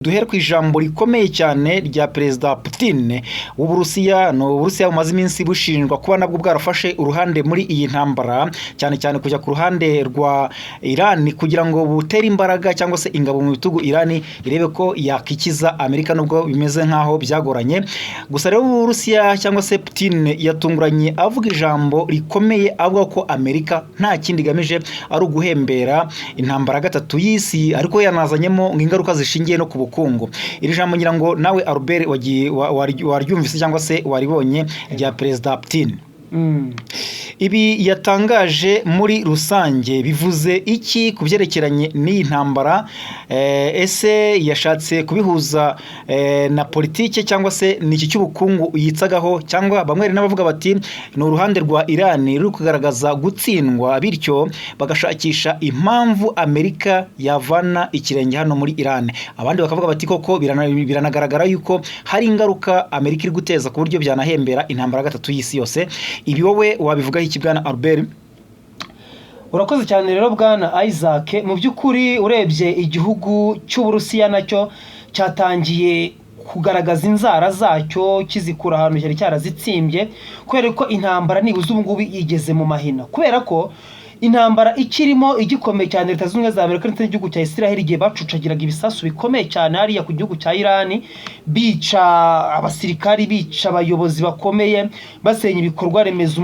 Duhere ku ijambo rikomeye cyane rya Perezida Putin w'Uburusiya. Uburusiya bumaze iminsi bushinjwa kuba nabwo bwarafashe uruhande muri iyi ntambara, cyane cyane kujya ku ruhande rwa Iran kugira ngo butere imbaraga cyangwa se ingabo mu bitugu Iran irebe ko yakikiza Amerika, nubwo bimeze nkaho byagoranye. Gusa rero Uburusiya cyangwa se Putin yatunguranye avuga ijambo rikomeye, avuga ko Amerika nta kindi gamije ari uguhembera intambara gatatu y'isi, ariko yanazanyemo ingaruka zishingiye no ku bukungu. Iri jambo ngira ngo nawe Albert waryumvise cyangwa se waribonye rya Perezida Putin. Ibi yatangaje muri rusange bivuze iki ku byerekeranye n'iyi ntambara? Ese yashatse kubihuza na politike cyangwa se n'iki cy'ubukungu yitsagaho, cyangwa bamwe n'abavuga bati ni uruhande rwa Iran ruri kugaragaza gutsindwa, bityo bagashakisha impamvu Amerika yavana ikirenge hano muri Iran. Abandi bakavuga bati koko biranagaragara yuko hari ingaruka Amerika iri guteza ku buryo byanahembera intambara gatatu y'isi yose. Ibi wowe wabivugaho iki bwana Albert? Urakoze cyane rero bwana Isaac. Mu by'ukuri urebye igihugu cy'Uburusiya nacyo cyatangiye kugaragaza inzara zacyo kizikura ahantu cyari cyarazitsimbye, kubera ko intambara nibuze ubu ngubu igeze mu mahina, kubera ko intambara ikirimo igikomeye cyane Leta Zunze za Amerika ndetse n'igihugu cya Israel igihe bacucagiraga ibisasu bikomeye cyane hariya ku gihugu cya Iran, bica abasirikari, bica abayobozi bakomeye, basenya ibikorwa remezo,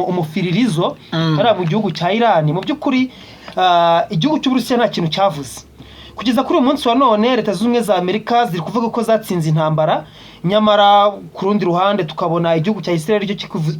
umufiririzo hariya mu gihugu cya Iran. Mu by'ukuri igihugu cy'Uburusiya nta kintu cyavuze kugeza kuri uyu munsi wa none. Leta Zunze za Amerika ziri kuvuga ko zatsinze intambara, nyamara ku rundi ruhande tukabona igihugu cya Israel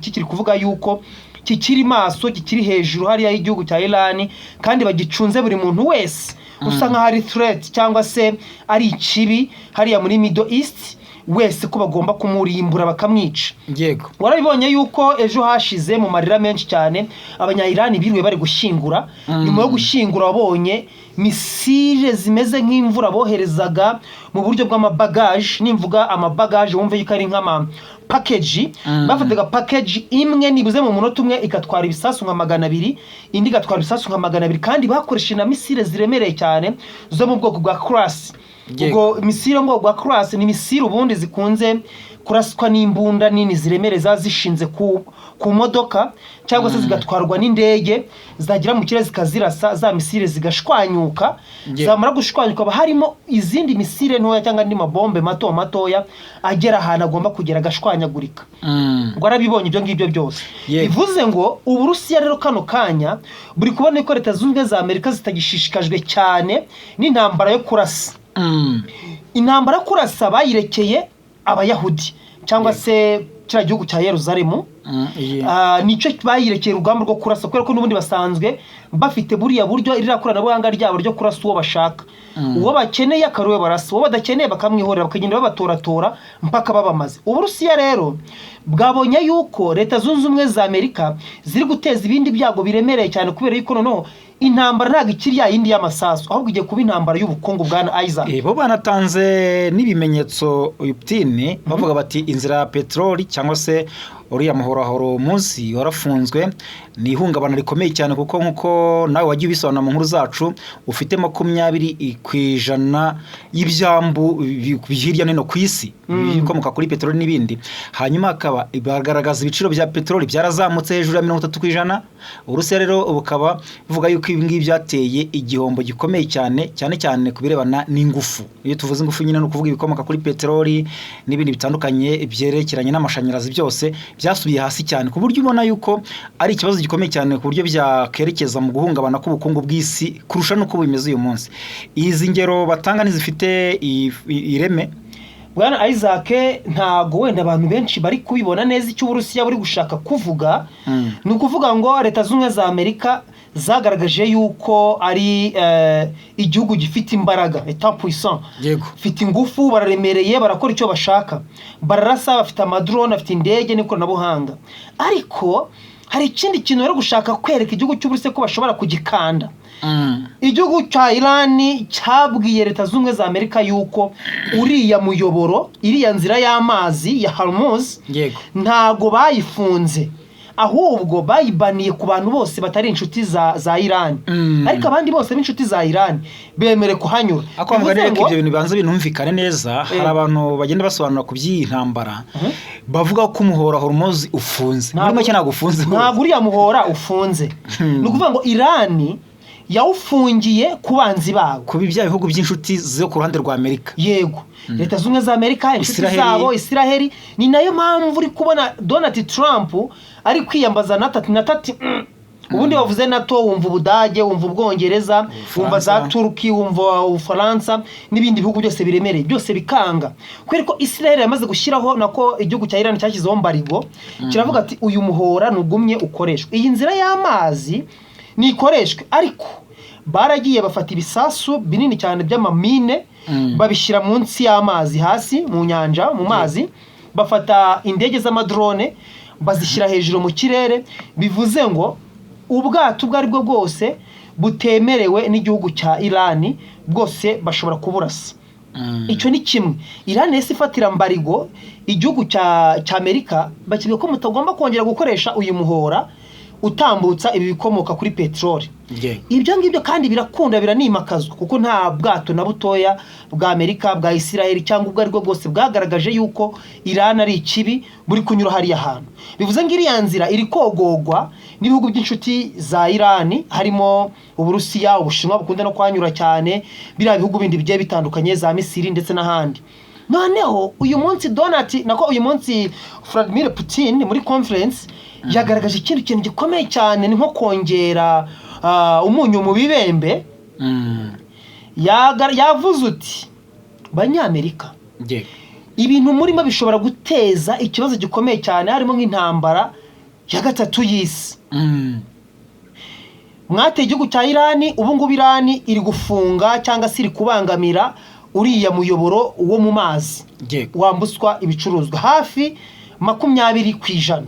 kikiri kuvuga yuko kikiri maso, kikiri hejuru hariya y'igihugu cya Iran, kandi bagicunze buri muntu wese usa nka hari threat cyangwa se ari ikibi hariya muri Middle East wese ko bagomba kumurimbura bakamwica. Yego, warabibonye yuko ejo hashize mu marira menshi cyane abanya-Iran biriwe bari gushyingura. Nyuma yo gushyingura wabonye misile zimeze nk'imvura boherezaga mu buryo bw'amabagaje. Nimvuga amabagaje wumve yuko ari nk'ama package, bafataga package imwe nibuze mu munota umwe ikatwara ibisasu nka 200, indi gatwara ibisasu nka 200, kandi bakoresheje na misile ziremereye cyane zo mu bwoko bwa Class. Ubwo misile ngo bwa Class ni misile ubundi zikunze kuraswa n'imbunda nini ziremereza zishinze ku modoka, cyangwa se zigatwarwa n'indege, zagira mu kirere zikazirasa, za misile zigashwanyuka. Zamara gushwanyuka harimo izindi misile ntoya cyangwa andi mabombe matoya agera ahantu agomba kugera agashwanyagurika. Ubwo arabibonye ibyo ngibyo byose. Bivuze ngo Uburusiya rero kano kanya buri kubona ko Leta Zunze za Amerika zitagishishikajwe cyane n'intambara yo kurasa. Intambara kurasa bayirekeye Abayahudi cyangwa se kira gihugu cya Yerusalemu. Nicyo bayirekeye urugamba rwo kurasa, kubera ko n'ubundi basanzwe bafite buriya buryo irirakoranabuhanga ryabo ryo kurasa uwo bashaka. Uwo bakeneye akaruwe barasa, uwo badakeneye bakamwihorera, bakagenda babatoratora mpaka babamaze. Uburusiya rero bwabonye yuko Leta Zunze Ubumwe za Amerika ziri guteza ibindi byago biremereye cyane, kubera yuko noneho intambara ntabwo ikiri ya yindi y'amasasu, ahubwo igiye kuba intambara y'ubukungu bwana Isaac. Bo banatanze n'ibimenyetso Putin bavuga bati inzira ya peteroli cyangwa se uriya muhorahoro munsi warafunzwe. Ni ihungabana rikomeye cyane, kuko nkuko nawe wagiye ubisobanura mu nkuru zacu, ufite 20% y'ibyambu hirya no hino ku isi bikomoka kuri peteroli n'ibindi. Hanyuma akaba bagaragaza ibiciro bya peteroli byarazamutse hejuru ya 30%. Uburusiya rero bukaba buvuga yuko ibi ngibi byateye igihombo gikomeye cyane cyane kubirebana n'ingufu. Iyo tuvuze ingufu nyine no kuvuga ibikomoka kuri peteroli n'ibindi bitandukanye byerekeranye n'amashanyarazi, byose byasubiye hasi cyane, ku buryo ubona yuko ari ikibazo gikomeye cyane, ku buryo byakerekeza mu guhungabana k'ubukungu bw'isi kurusha nuko bimeze uyu munsi. Izi ngero batanga nizifite ireme bwana Isaac. Ntago wenda abantu benshi bari kubibona neza icyo Uburusiya buri gushaka kuvuga. Ni ukuvuga ngo Leta Zunze za Amerika zagaragaje yuko ari igihugu gifite imbaraga, etat puissant, gifite ingufu, bararemereye, barakora icyo bashaka, bararasa, bafite amadrone, bafite indege n'ikoranabuhanga. Ariko hari ikindi kintu bari gushaka kwereka igihugu cy'Uburusiya ko bashobora kugikanda. Igihugu cya Iran cyabwiye Leta Zunze za Amerika yuko uriya muyoboro, iriya nzira y'amazi ya Hormuz ntago bayifunze, ahubwo bayibaniye ku bantu bose batari inshuti za Iran ariko abandi bose b'inshuti za Iran bemere kuhanyura. Akwambwa rero ko ibyo bintu bibanza binumvikane neza. Hari abantu bagenda basobanura ku by'iyi ntambara bavuga ko umuhora Hormuz ufunze. Muri make ntabwo ufunze. Ntabwo uriya muhora ufunze. Ni ukuvuga ngo Iran yawufungiye ku banzi bawo, ku bya bihugu by'inshuti zo ku ruhande rwa Amerika. Yego, Leta Zunze za Amerika, inshuti zabo Israel. Ni nayo mpamvu uri kubona Donald Trump ari kwiyambaza natati ubundi bavuze NATO wumva Ubudage, wumva Ubwongereza, wumva za Turki, wumva Ufaransa n'ibindi bihugu byose biremereye byose bikanga, kubera ko Israel yamaze gushyiraho nako igihugu cya Iran cyashyizeho mbarigo kiravuga ati uyu muhora nugumye ukoreshwe, iyi nzira y'amazi nikoreshwe. Ariko baragiye bafata ibisasu binini cyane by'amamine babishyira munsi y'amazi, hasi mu nyanja, mu mazi. Bafata indege z'amadrone bazishyira hejuru mu kirere, bivuze ngo ubwato ubwo ari bwo bwose butemerewe n'igihugu cya Iran bwose bashobora kuburasa. Icyo ni kimwe. Iran yese ifatira mbarigo igihugu cya Amerika, bakivuga ko mutagomba kongera gukoresha uyu muhora utambutsa ibi bikomoka kuri petroli. Ibyo ngibyo kandi birakunda biranimakazwa, kuko nta bwato na butoya bwa Amerika, bwa Israel cyangwa ubwo ari bwo bwose bwagaragaje yuko Iran ari ikibi buri kunyura hariya hantu. Bivuze ngo iriya nzira iri kogogwa n'ibihugu by'inshuti za Iran, harimo Uburusiya, Ubushinwa bukunda no kwanyura cyane, biriya bihugu bindi bigiye bitandukanye za Misiri ndetse n'ahandi. Noneho uyu munsi uyu munsi Vladimir Putin muri conference yagaragaje ikintu gikomeye cyane, ni nko kongera umunyu mu bibembe. Yavuze uti Banyamerika, ibintu murimo bishobora guteza ikibazo gikomeye cyane, harimo nk'intambara ya gatatu y'isi. Mwateye igihugu cya Iran, ubu ngubu Iran iri gufunga cyangwa se iri kubangamira uriya muyoboro wo mu mazi wambuswa ibicuruzwa hafi 20%.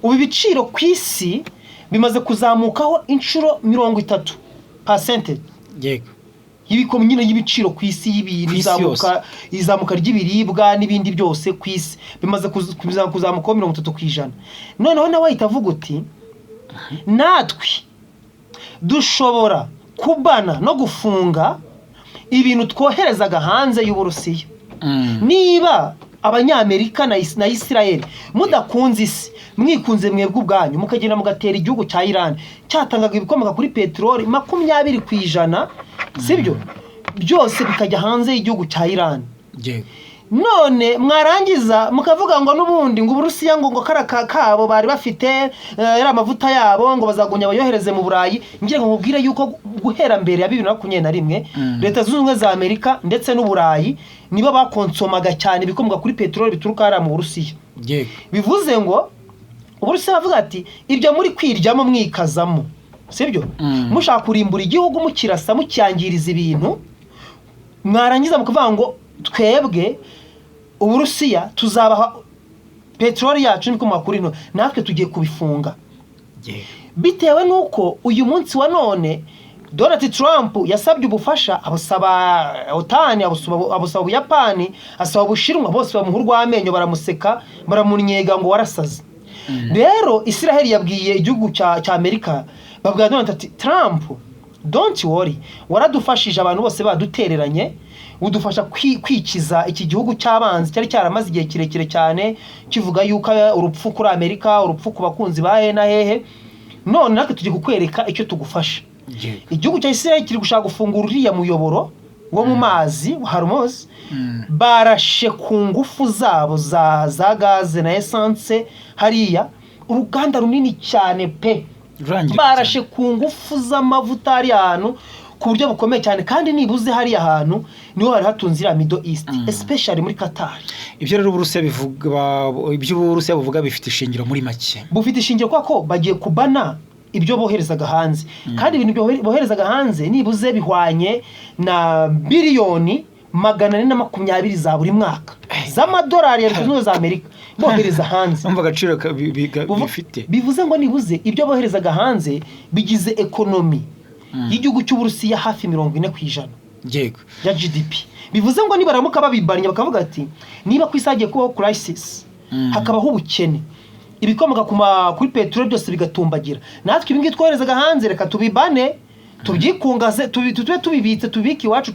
Ubu ibiciro ku isi bimaze kuzamukaho inshuro 30%. Yego, nyine y'ibiciro ku isi y'ibintu izamuka ry'ibiribwa n'ibindi byose ku isi bimaze kuzamukaho 30%. Noneho nawe ahita avuga uti natwe dushobora kubana no gufunga ibintu twoherezaga hanze y'Uburusiya. Niba Abanyamerika na Israel mudakunze isi, mwikunze mwebwe ubwanyu, mukagenda mugatera igihugu cya Iran cyatangaga ibikomoka kuri petroli 20%, sibyo? Byose bikajya hanze y'igihugu cya Iran. None mwarangiza mukavuga ngo n'ubundi ngo Uburusiya ngo karaka kabo bari bafite yari amavuta yabo ngo bazagunya bayohereze mu Burayi. Ngira ngo mubwire yuko guhera mbere ya 2021 Leta Zunze Ubumwe za Amerika ndetse n'Uburayi nibo bakonsomaga cyane ibikomoka kuri petroli bituruka hariya mu Burusiya. Bivuze ngo Uburusiya bavuga ati ibyo muri kwiryamo mwikazamo, sibyo? Mushaka kurimbura igihugu mukirasa mucyangiriza ibintu, mwarangiza mukavuga ngo twebwe Uburusiya tuzabaha petroli yacu n'ibikomoka kuri no, natwe tugiye kubifunga. Bitewe nuko uyu munsi wa none Donald Trump yasabye ubufasha, abusaba OTAN, abusaba Ubuyapani, asaba Ubushinwa, bose bamuhurwa amenyo baramuseka baramunyega ngo warasaze. Rero Israel yabwiye igihugu cya Amerika, babwira Donald Trump, don't worry, waradufashije abantu bose badutereranye, udufasha kwikiza iki gihugu cy'abanzi cyari cyaramaze igihe kirekire cyane kivuga yuko urupfu kuri Amerika, urupfu ku bakunzi ba hehe. None natwe tugiye kukwereka icyo tugufasha. Igihugu cya Israel kiri gushaka gufungura uriya muyoboro wo mu mazi wa Hormuz. Barashe ku ngufu zabo za gaze na essence hariya, uruganda runini cyane pe. Barashe ku ngufu z'amavuta ari ahantu ku buryo bukomeye cyane, kandi nibuze hariya ahantu niho hari hatunze iriya Middle East, especially muri Qatar. Ibyo rero Uburusiya buvuga bifite ishingiro muri make. Bufite ishingiro ko bagiye kubana ibyo boherezaga hanze, kandi ibintu boherezaga hanze nibuze bihwanye na biliyoni 420 za buri mwaka z'amadolari ya Leta Zunze Ubumwe za Amerika bohereza hanze. Umva agaciro bifite. Bivuze ngo nibuze ibyo boherezaga hanze bigize ekonomi y'igihugu cy'Uburusiya hafi 40%. Yego. Ya GDP. Bivuze ngo nibaramuka babibanye bakavuga ati niba ku isagiye kubaho crisis, hakabaho ubukene, ibikomoka kuri peteroli byose bigatumbagira. Natwe ibi ngibi twoherezaga hanze, reka tubibane tubyikungaze, tube tubibitse, tubike iwacu,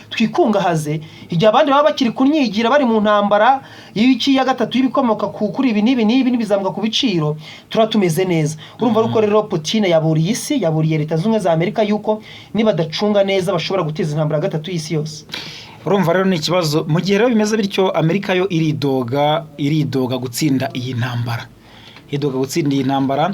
twikungahaze, igihe abandi baba bakiri kunyigira bari mu ntambara y'iki ya gatatu y'ibikomoka kuri ibi n'ibizamuka ku biciro, turatumeze neza. Urumva ruko rero Putin yaburiye isi, yaburiye Leta Zunze Ubumwe za Amerika yuko nibadacunga neza bashobora guteza intambara ya gatatu y'isi yose. Urumva rero ni ikibazo mu gihe rero bimeze bityo, Amerika yo iridoga gutsinda iyi ntambara,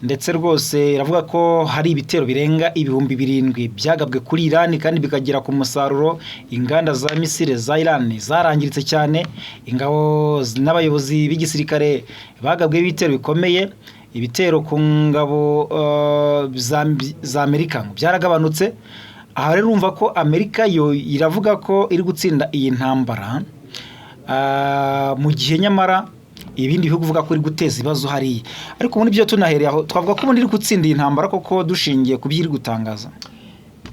ndetse rwose iravuga ko hari ibitero birenga 7,000 byagabwe kuri Iran kandi bikagera ku musaruro. Inganda za misile za Iran zarangiritse cyane, ingabo n'abayobozi b'igisirikare bagabwe ibitero bikomeye, ibitero ku ngabo za Amerika byaragabanutse. Aha rero urumva ko Amerika yo iravuga ko iri gutsinda iyi ntambara, mu gihe nyamara ibindi bihugu uvuga ko iri guteza ibibazo hariya. Ariko muri byo tunahereye aho twavuga ko ubundi iri gutsinda iyi ntambara koko dushingiye ku byo iri gutangaza.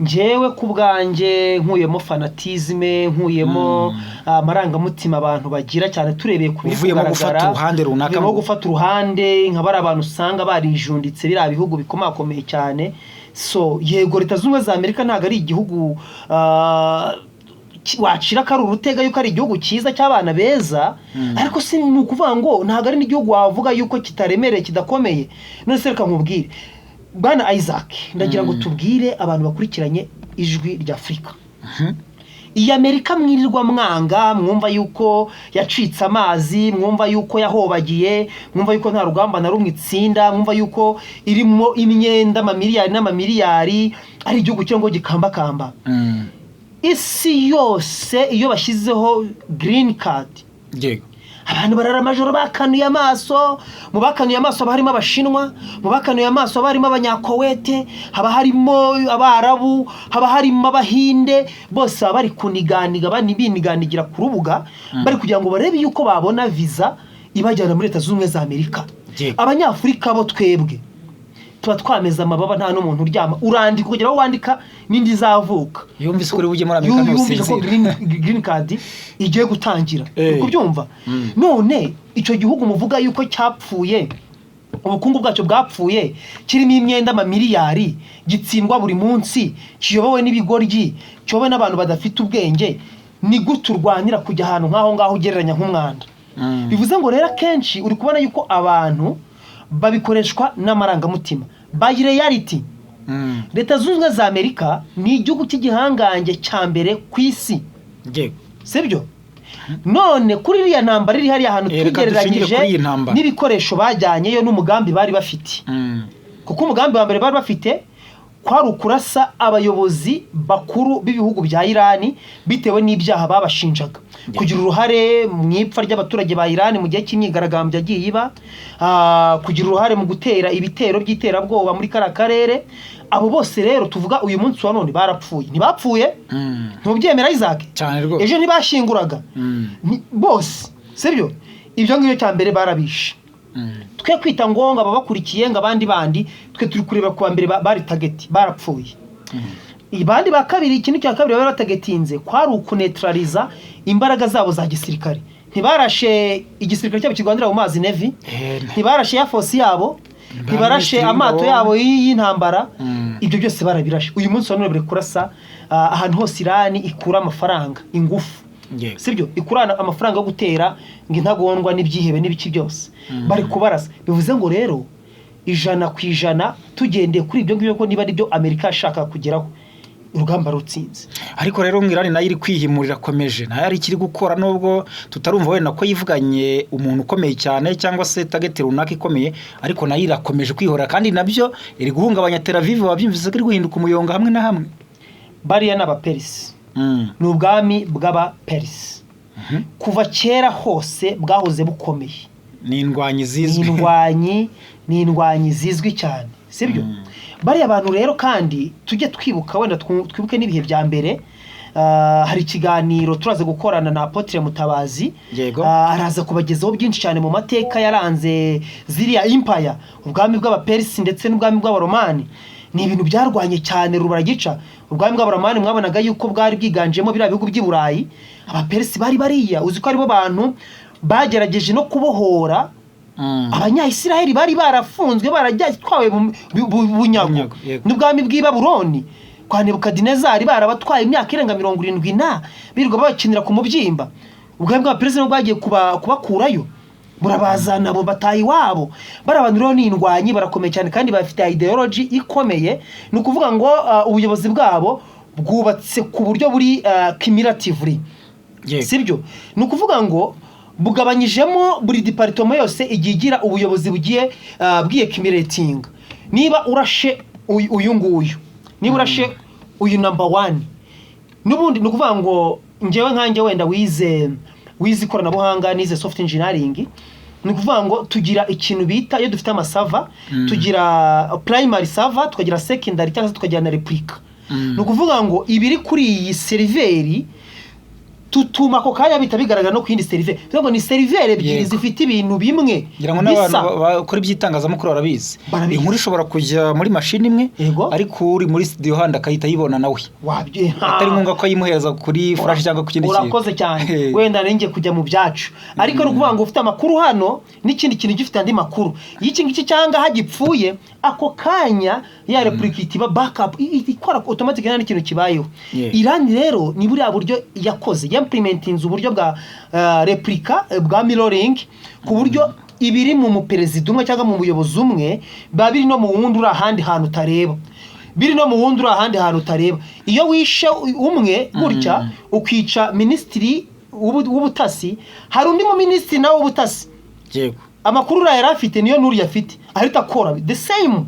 Njyewe ku bwanjye nkuyemo fanatisme, nkuyemo amarangamutima abantu bagira cyane, turebeye ku bivuyemo gufata uruhande runaka, no gufata uruhande nk'abari abantu usanga barijunditse biriya bihugu bikomakomeye cyane. So yego Leta Zunze Ubumwe za Amerika ntabwo ari igihugu wacira ko ari urutega yuko ari igihugu cyiza cy'abana beza, ariko si ni ukuvuga ngo ntabwo ari n'igihugu wavuga yuko kitaremereye kidakomeye. None se reka nkubwire Bwana Isaac, ndagira ngo tubwire abantu bakurikiranye Ijwi rya Afurika, iyi Amerika mwirirwa mwanga, mwumva yuko yacitse amazi, mwumva yuko yahobagiye, mwumva yuko nta rugamba na rumwe itsinda, mwumva yuko irimo imyenda amamiliyari n'amamiliyari, ari igihugu cyo ngo gikambakamba. Isi yose iyo bashyizeho green card, abantu barara amajoro bakanuye amaso. Mu bakanuye amaso haba harimo Abashinwa, mu bakanuye amaso haba harimo Abanyakowete, haba harimo Abarabu, haba harimo Abahinde, bose baba bari kuniganiga, biniganigira ku rubuga, bari kugira ngo barebe yuko babona visa ibajyana muri Leta Zunze Ubumwe za Amerika. Abanyafurika bo twebwe tuba twameza amababa, nta n'umuntu uryama, urandika kugira ngo wandika n'indi zavuka. Yumvise kuri bujye muri Amerika no sinzira green card igiye gutangira, kubyumva. None icyo gihugu muvuga yuko cyapfuye, ubukungu bwacyo bwapfuye, kirimo imyenda amamiliyari, gitsindwa buri munsi, kiyobowe n'ibigoryi, kiyobowe n'abantu badafite ubwenge, ni gute urwanira kujya ahantu nk'aho ngaho ugereranya nk'umwanda? Bivuze ngo rero akenshi uri kubona yuko abantu babikoreshwa n'amarangamutima, by reality. Leta Zunze Ubumwe za Amerika ni igihugu cy'igihangange cya mbere ku isi, sibyo? None kuri iriya ntambara iri hariya ahantu tugereranyije n'ibikoresho bajyanyeyo n'umugambi bari bafite, kuko umugambi wa mbere bari bafite kwari ukurasa abayobozi bakuru b'ibihugu bya Iran bitewe n'ibyaha babashinjaga, kugira uruhare mu ipfa ry'abaturage ba Iran mu gihe cy'imyigaragambyo yagiye iba, kugira uruhare mu gutera ibitero by'iterabwoba muri kara karere. Abo bose rero tuvuga uyu munsi wa none barapfuye. Ntibapfuye? Ntubyemera Isaac? Cyane rwose. Ejo ntibashinguraga bose, sibyo? Ibyo ngibyo cya mbere barabishe. Twe kwita ngonga babakurikiye ngo abandi twe turi kureba ku mbere bari target, barapfuye. Ibandi ba kabiri, ikintu cya kabiri bari batagetinze kwari ukuneutraliza imbaraga zabo za gisirikare. Ntibarashe igisirikare cyabo kirwanira mu mazi Navy, ntibarashe ya force yabo, ntibarashe amato yabo y'intambara. Ibyo byose barabirashe. Uyu munsi wa none bari kurasa ahantu hose Iran ikura amafaranga, ingufu, sibyo? Ikurana amafaranga yo gutera ngo intagondwa n'ibyihebe n'ibiki byose bari kubarasa. Bivuze ngo rero 100% tugendeye kuri ibyo ngibyo ko niba ari byo Amerika ashaka kugeraho, urugamba rutsinze. Ariko rero Iran nayo iri kwihimurira komeje, nayo ari kiri gukora, nubwo tutarumva wenda ko yivuganye umuntu ukomeye cyane cyangwa se target runaka ikomeye, ariko nayo irakomeje kwihora, kandi nabyo iri guhungabanya Tel Aviv. Wabyumvise ko iri guhinduka umuyonga hamwe na hamwe. Bariya n'Abaperisi ni ubwami bw'Abaperisi, kuva kera hose bwahoze bukomeye, ni indwanyi zizwi, ni indwanyi zizwi cyane, sibyo? Bariya abantu rero kandi tujye twibuka, wenda twibuke n'ibihe bya mbere. Hari ikiganiro turaza gukorana na Apotre Mutabazi, araza kubagezaho byinshi cyane mu mateka yaranze ziriya empire, ubwami bw'Abaperisi ndetse n'ubwami bw'Abaromani. Ni ibintu byarwanye cyane rubaragica. Ubwami bw'Abaromani mwabonaga yuko bwari bwiganjemo biriya bihugu by'i Burayi. Abaperisi bari bariya, uzi ko aribo bantu bagerageje no kubohora abanyayisiraheli bari barafunzwe barajyatwawe bunyago n'ubwami bw'i Babuloni kwa Nebukadinezari barabatwaye imyaka irenga 70 birirwa babakinira ku mubyimba. Ubwami bwa perezida bwagiye kubakurayo burabazana bo batayi wabo barabantu rero n'indwanyi barakomeye cyane kandi bafite ideology ikomeye. Ni ukuvuga ngo ubuyobozi bwabo bwubatse ku buryo buri cumulatively, sibyo? Ni ukuvuga ngo bugabanyijemo buri departement yose igigira ubuyobozi bugiye bwiye cumulating. Niba urashe uyu nguyu, niba urashe uyu number 1, nubundi ni ukuvuga ngo ngewe nkanjye wenda wize ikoranabuhanga nize soft engineering, ni ukuvuga ngo tugira ikintu bita iyo dufite amasava tugira primary server, tukagira secondary cyangwa tukagira na replica. Ni ukuvuga ngo ibiri kuri iyi seriveri tutuma ko kanya bita bigaragara no kwindi seriveri. Bivuga ngo ni seriveri ebyiri zifite ibintu bimwe. Ngira ngo n'abantu bakora ibyitangazamakuru barabizi. Inkuru ishobora kujya muri machine imwe ariko uri muri studio handi akayita yibona nawe. Wabye atari ngombwa ko yimuhereza kuri flash cyangwa ku kindi kintu. Urakoze cyane. Wenda nenge kujya mu byacu. Ariko no kuvuga ngo ufite amakuru hano n'ikindi kintu gifite andi makuru. Iki ngiki cyanga hagipfuye ako kanya ya replicate ba backup ikora automatic nta kintu kibayeho. Iran rero ni buri buryo yakoze implementing uburyo bwa replica bwa mirroring ku buryo ibiri mu perezida umwe cyangwa mu buyobozi umwe babiri no mu wundi uri ahandi hantu utareba, biri no mu wundi uri ahandi hantu utareba. Iyo wishe umwe gutya ukica ministry w'ubutasi, hari undi mu ministry nawe w'ubutasi, yego amakuru yari afite niyo nuri yafite ahita akora the same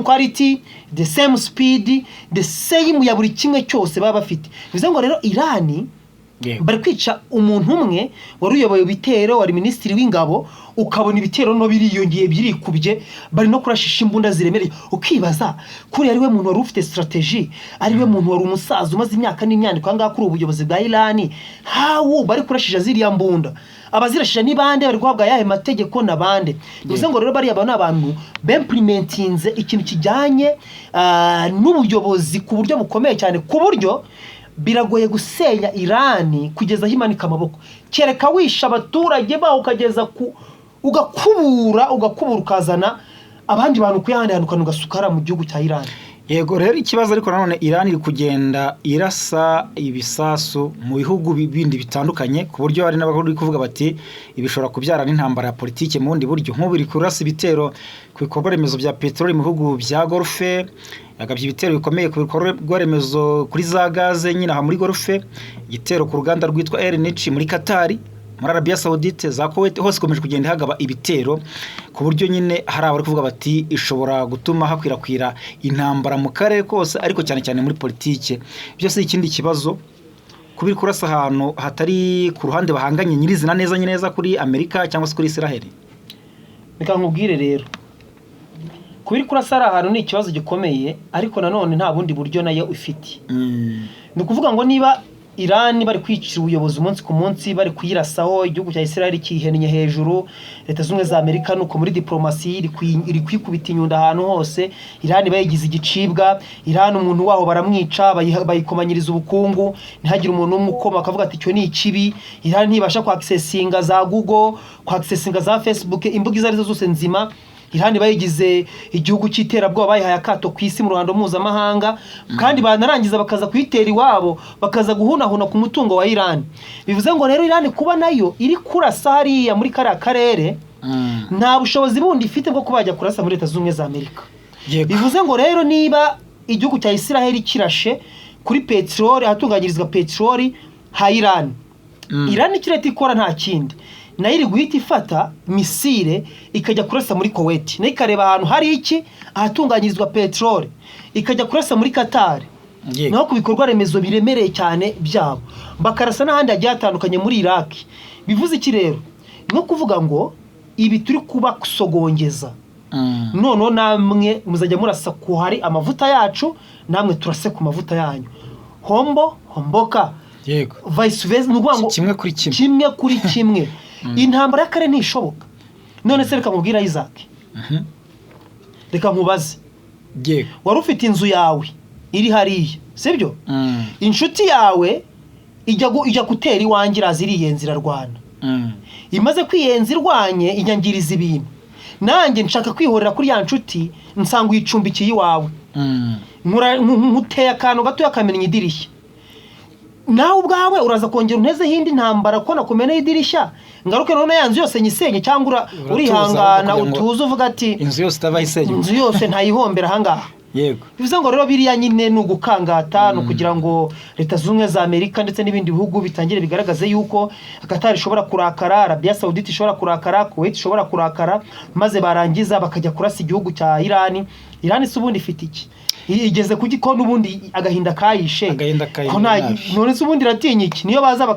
quality, the same speed, the same ya buri kimwe cyose baba bafite. Bivuze ngo rero Irani bari kwica umuntu umwe wari uyoboye bitero wari ministry w'ingabo, ukabona ibitero no biriyongeye byirikubye, bari no kurashisha imbunda ziremereye. Ukibaza kuri ari we muntu wari ufite strategy, ari we muntu wari umusaza umaze imyaka n'imyandiko anga kuri ubuyobozi bwa Irani, hawo bari kurashisha ziriya mbunda, abazirashisha ni bande, bari guhabwa yahe mategeko na bande. Bivuze ngo rero bari abana abantu b'implementinze ikintu kijyanye n'ubuyobozi ku buryo bukomeye cyane, ku buryo biragoye gusenya Irani kugeza himanika amaboko. Kereka wisha abaturage baho ukageza ugakubura ukazana abandi bantu kuyahandahanukana ugasukara mu gihugu cya Irani. Yego rero ikibazo ariko nanone Irani iri kugenda irasa ibisasu mu bihugu bindi bitandukanye, ku buryo hari n'abagore kuvuga bati ibishobora kubyara n'intambara ya politike mu bundi buryo. Nk'ubu iri kurasa ibitero ku bikorwa remezo bya petroli mu bihugu bya Golfe, yagabye ibitero bikomeye ku bikorwa remezo kuri za gaze nyine aha muri Golfe, igitero ku ruganda rwitwa LNG muri Qatar, muri Arabia Saudite, za Kuwait, hose komeje kugenda hagaba ibitero ku buryo nyine hari abari kuvuga bati ishobora gutuma hakwirakwira intambara mu karere kose, ariko cyane cyane muri politike. Byose ikindi kibazo kubiri kurasa ahantu hatari ku ruhande bahanganye nyirizina neza kuri Amerika cyangwa se kuri Israel. Reka nkubwire rero kubiri kurasa ahantu ni ikibazo gikomeye, ariko nanone nta bundi buryo nayo ifite. Ni ukuvuga ngo niba Irani bari kwicira ubuyobozi umunsi ku munsi, bari kuyirasaho, igihugu cya Israel kihennye hejuru, leta z'umwe za Amerika nuko muri diplomasi iri kwikubita inyunda ahantu hose, Irani bayigize igicibwa, Irani umuntu waho baramwica, bayikomanyiriza ubukungu, ntihagire umuntu umukoma akavuga ati cyo ni ikibi. Irani ntibasha kwaccessinga za Google, kwaccessinga za Facebook, imbuga izarizo zose nzima. Irani bayigize igihugu cy'iterabwoba, bayihaye akato ku isi mu ruhando mpuzamahanga, kandi banarangiza bakaza kwitera iwabo, bakaza guhunahuna ku mutungo wa Irani. Bivuze ngo rero Irani kuba nayo iri kurasa hariya muri karere nta bushobozi bundi ifite bwo kubajya kurasa muri leta z'umwe za Amerika. Bivuze ngo rero niba igihugu cya Israel kirashe kuri petroli, ahatunganyirizwa petroli ha Irani, Irani kireti ikora nta kindi, nayo iri guhita ifata misile ikajya kurasa muri Kuwait, nayo ikareba ahantu hari iki ahatunganyirizwa petroli, ikajya kurasa muri Qatar, naho ku bikorwa remezo biremereye cyane byabo, bakarasa n'ahandi hagiye hatandukanye muri Iraq. Bivuze iki rero? No kuvuga ngo ibi turi kuba kusogongeza, none namwe muzajya murasa ko hari amavuta yacu, namwe turase ku mavuta yanyu, homboka, yego vice versa, nukuvuga ngo kimwe kuri kimwe. Intambara y'akare ntishoboka. None se reka nkubwira Isaac, reka nkubaze, wari ufite inzu yawe iri hariya, sibyo? Inshuti yawe ijya gutera iwangira ziriye nzira Rwanda, imaze kwiyenza irwanye inyangiriza ibintu, nanjye nshaka kwihorera kuri ya nshuti nsanga uyicumbikiye iwawe, nkuteye akantu gatoya kamenya idirishya, nawe ubwawe uraza kongera untezeho indi ntambara ko nakumeneye idirishya, ngaruke none ya nzu yose nyisenye, cyangwa urihangana utuze uvuga ati inzu yose itaba isenye, inzu yose ntayihombera ahangaha. Yego, bivuze ngo rero biriya nyine ni ugukangata, ni ukugira ngo Leta Zunze Ubumwe za Amerika ndetse n'ibindi bihugu bitangire bigaragaze yuko Qatar ishobora kurakara, Arabia Saudite ishobora kurakara, Kuwait ishobora kurakara, maze barangiza bakajya kurasa igihugu cya Iran. Iran se ubundi ifite iki? Igeze kugiko n'ubundi agahinda kayishe, none se ubundi iratinya iki? Niyo baza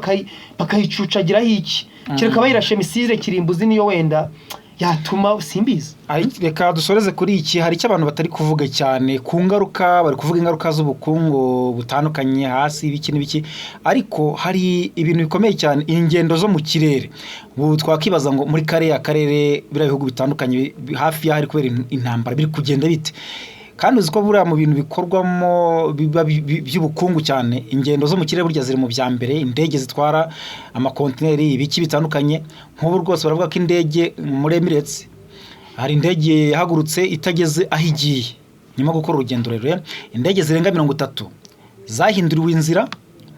bakayicucagiraho iki? Kereka bayirashe misile kirimbuzi niyo wenda yatuma simbizi. Reka dusoreze kuri iki. Hari icyo abantu batari kuvuga cyane ku ngaruka, bari kuvuga ingaruka z'ubukungu butandukanye hasi ibiki n'ibiki, ariko hari ibintu bikomeye cyane, ingendo zo mu kirere. Ubu twakibaza ngo muri karere bira bihugu bitandukanye hafi ya hari kubera intambara biri kugenda bite, kandi uziko buriya mu bintu bikorwamo by'ubukungu cyane, ingendo zo mu kirere burya ziri mu bya mbere, indege zitwara amakontineri ibiki bitandukanye. Nk'ubu rwose baravuga ko indege muri Emirates hari indege yahagurutse itageze aho igiye nyuma gukora urugendo rurerure, indege zirenga 30 zahinduriwe inzira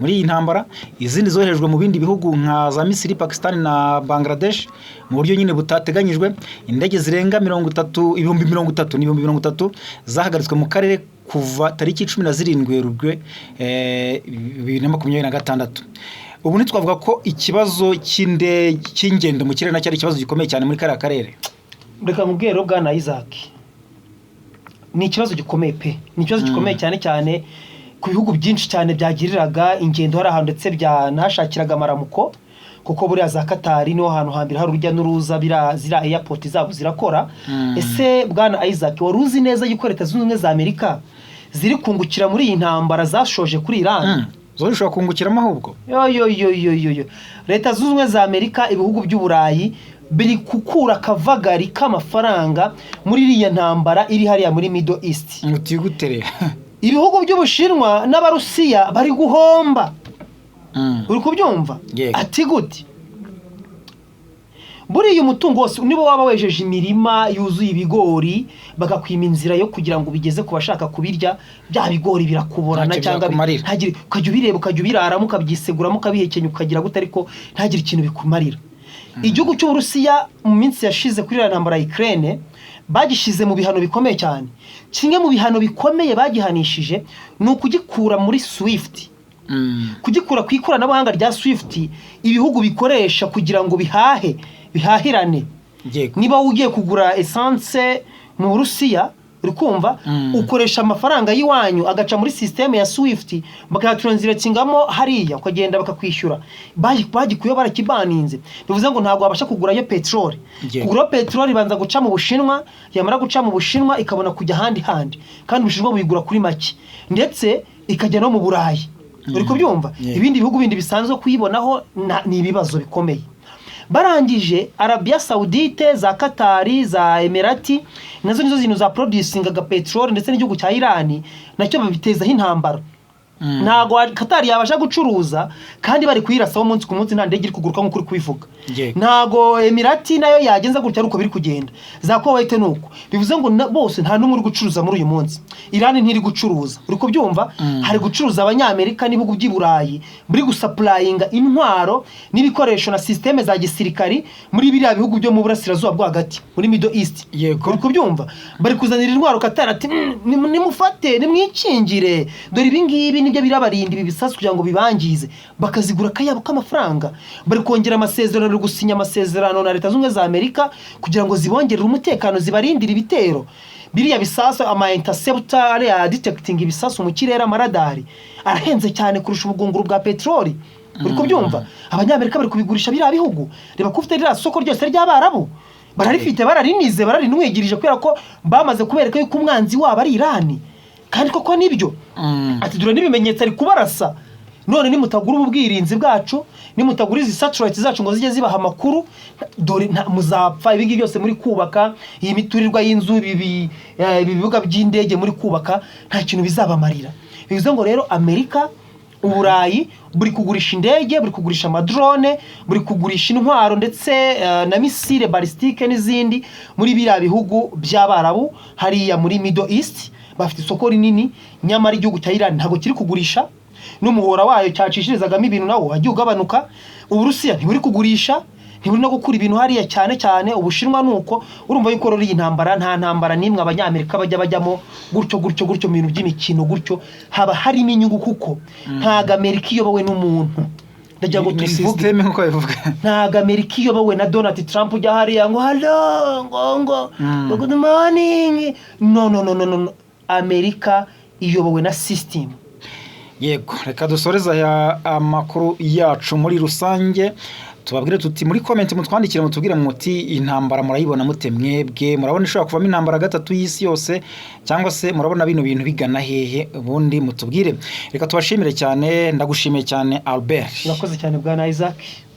muri iyi ntambara, izindi zoherejwe mu bindi bihugu nka za Misiri, Pakistan na Bangladesh mu buryo nyine butateganyijwe. Indege zirenga 30,000 zahagaritswe mu karere kuva tariki 17 Werurwe 2026. Ubu ntitwavuga ko ikibazo cy'ingendo mu kirere nacyo ari ikibazo gikomeye cyane muri kariya karere. Reka nkubwire bwana Isaac, ni ikibazo gikomeye pe, ni ikibazo gikomeye cyane cyane ku bihugu byinshi cyane byagiriraga ingendo hari ahantu ndetse byanashakiraga amaramuko, kuko buriya za Qatar niho hantu hambere hari urujya n'uruza, zira airport zabo zirakora. Ese bwana Isaac, wari uzi neza yuko Leta Zunze Ubumwe za Amerika ziri kungukira muri iyi ntambara zashoje kuri Iran? Zo zishobora kungukiramo ahubwo. Leta Zunze Ubumwe za Amerika, ibihugu by'Uburayi biri kukura kavagari k'amafaranga muri iriya ntambara iri hariya muri Middle East. Mutigutere. Ibihugu by'Ubushinwa n'Abarusiya bari guhomba. Uri kubyumva? Ati gute? Buriya umutungo wose nibo waba wejeje imirima yuzuye ibigori, bakakwima inzira yo kugira ngo bigeze ku bashaka kubirya, bya bigori birakuborana cyangwa ntagire, ukajya ubireba ukajya ubiraramo ukabyiseguramo ukabihekenya ukagira gute, ariko ntagire ikintu bikumarira. Igihugu cy'Uburusiya mu minsi yashize kuri iriya ntambara ya Ukraine bagishize mu bihano bikomeye cyane. Kimwe mu bihano bikomeye bagihanishije ni ukugikura muri Swift, kugikura ku ikoranabuhanga rya Swift ibihugu bikoresha kugira ngo bihahirane. Niba ugiye kugura essence mu Burusiya, uri kumva, ukoresha amafaranga y'iwanyu agaca muri system ya Swift, bakayatranslatingamo hariya ukagenda bakakwishyura. Bagikuye barakibaninze, bivuze ngo ntabwo wabasha kugurayo petrol. Kugura petrol ibanza guca mu Bushinwa, yamara guca mu Bushinwa ikabona kujya handi, kandi Ubushinwa buyigura kuri make, ndetse ikajya no mu Burayi. Uri kubyumva? Ibindi bihugu bindi bisanzwe kuyibonaho ni ibibazo bikomeye. Barangije Arabia Saudite, za Qatar, za Emirati, nazo nizo zintu za producingaga petrol, ndetse n'igihugu cya Iran nacyo babitezaho intambara. Ntago Qatar yabasha gucuruza kandi bari kuyirasaho umunsi ku munsi, nta ndege iri kuguruka nk'uko uri kubivuga. Ntago Emirati nayo yagenza gutya uko biri kugenda, za Kuwait nuko. Bivuze ngo bose nta numwe uri gucuruza muri uyu munsi. Iran ntiri gucuruza, uri kubyumva? Hari gucuruza Abanyamerika n'ibihugu by'i Burayi buri gusupplyinga intwaro n'ibikoresho na systeme za gisirikari muri biriya bihugu byo mu burasirazuba bwo hagati muri Middle East. Uri kubyumva? Bari kuzanira intwaro Qatar ati nimufate nimwikingire, dore ibingibi nibyo birabarinda ibi bisasu kugira ngo bibangize, bakazigura kayabo k'amafaranga. Bari kongera amasezerano, gusinya amasezerano na Leta Zunze Ubumwe za Amerika kugira ngo zibongerere umutekano, zibarindire ibitero. Biriya bisasu ama interceptor ya detecting ibisasu mu kirere, amaradari arahenze cyane kurusha ubugunguru bwa petroli. Uri kubyumva? Abanyamerika bari kubigurisha biriya bihugu. Reba ko ufite ririya soko ryose ry'Abarabu, bararifite, bararinize, bararinwegirije kubera ko bamaze kubereka yuko umwanzi wabo ari Iran. Kandi koko nibyo. Ati dore n'ibimenyetso ari kubarasa. None nimutagura ubwirinzi bwacu, nimutagura izi satellites zacu ngo zijye zibaha amakuru, dore muzapfa. Ibigi byose muri kubaka, iyi miturirwa y'inzu, ibibuga by'indege muri kubaka, nta kintu bizabamarira. Bivuze ngo rero Amerika Uburayi buri kugurisha indege, buri kugurisha amadrone, buri kugurisha intwaro ndetse na misile balistike n'izindi muri biriya bihugu by'Abarabu hariya muri Middle East. Bafite isoko rinini, nyamara igihugu cya Iran ntabwo kiri kugurisha, n'umuhora wayo cyacishirizagamo ibintu nawo wagiye ugabanuka. Uburusiya ntiburi kugurisha, ntiburi no gukura ibintu hariya cyane. Ubushinwa nuko urumva yuko rero iyi ntambara nta ntambara nimwe abanyamerika bajyamo gutyo mu bintu by'imikino gutyo, haba harimo inyungu kuko ntago Amerika iyobowe n'umuntu. Ndagira ngo tubivuge nkuko bivuga, ntago Amerika iyobowe na Donald Trump ujya hariya ngo hello ngo good morning, no. Amerika iyobowe na system. Yego, reka dusoreza aya amakuru yacu muri rusange. Tubabwire tuti muri comment mutwandikire mutubwire muti intambara murayibona mute mwebwe, murabona ishobora kuvamo intambara gatatu y'isi yose cyangwa se murabona bino bintu bigana hehe, ubundi mutubwire. Reka tubashimire cyane, ndagushimiye cyane Albert. Urakoze cyane bwana Isaac.